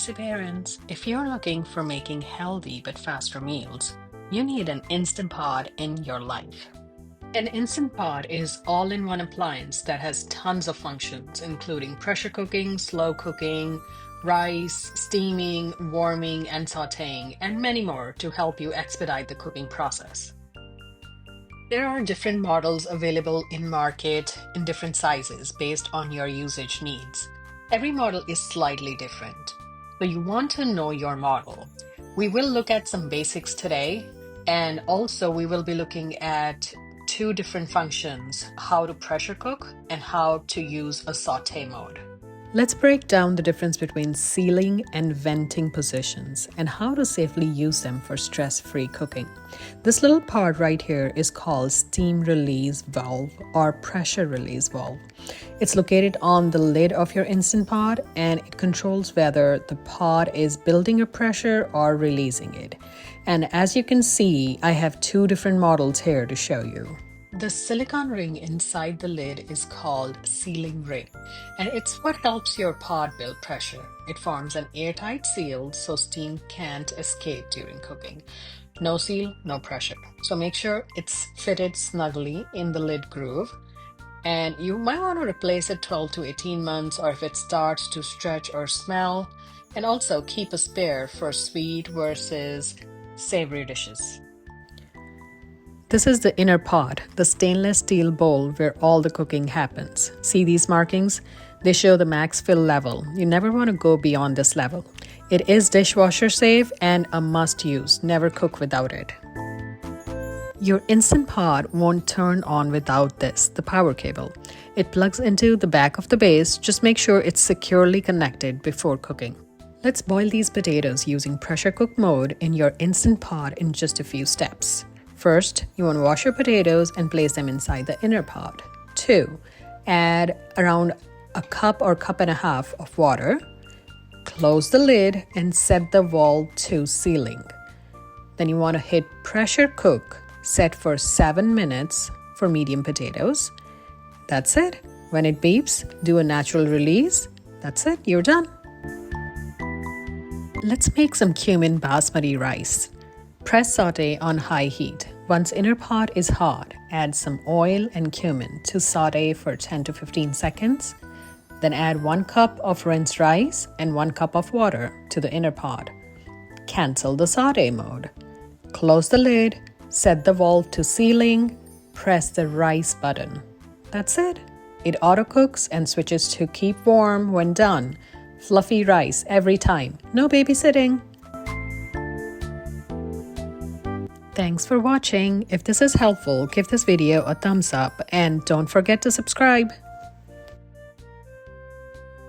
busy parents, if you're looking for making healthy but faster meals, you need an Instant Pot in your life. An Instant Pot is all-in-one appliance that has tons of functions, including pressure cooking, slow cooking, rice, steaming, warming, and sautéing, and many more to help you expedite the cooking process. There are different models available in market in different sizes based on your usage needs. Every model is slightly different, so you want to know your model. We will look at some basics today, and also we will be looking at two different functions, how to pressure cook and how to use a sauté mode. Let's break down the difference between sealing and venting positions and how to safely use them for stress-free cooking. This little part right here is called steam release valve or pressure release valve. It's located on the lid of your Instant Pot and it controls whether the pot is building a pressure or releasing it. And as you can see, I have two different models here to show you. The silicone ring inside the lid is called sealing ring, and it's what helps your pot build pressure. It forms an airtight seal so steam can't escape during cooking. No seal, no pressure. So make sure it's fitted snugly in the lid groove. And you might want to replace it 12 to 18 months or if it starts to stretch or smell. And also keep a spare for sweet versus savory dishes. This is the inner pot, the stainless steel bowl where all the cooking happens. See these markings? They show the max fill level. You never want to go beyond this level. It is dishwasher safe and a must use. Never cook without it. Your Instant Pot won't turn on without this, the power cable. It plugs into the back of the base. Just make sure it's securely connected before cooking. Let's boil these potatoes using pressure cook mode in your Instant Pot in just a few steps. First, you want to wash your potatoes and place them inside the inner pot. 2. Add around a cup or cup and a half of water. Close the lid and set the valve to sealing. Then you want to hit pressure cook, set for 7 minutes for medium potatoes. That's it. When it beeps, do a natural release. That's it, you're done. Let's make some cumin basmati rice. Press sauté on high heat. Once inner pot is hot, add some oil and cumin to sauté for 10 to 15 seconds. Then add 1 cup of rinsed rice and 1 cup of water to the inner pot. Cancel the sauté mode. Close the lid, set the valve to sealing, press the rice button. That's it. It auto cooks and switches to keep warm when done. Fluffy rice every time. No babysitting. Thanks for watching. If this is helpful, give this video a thumbs up and don't forget to subscribe.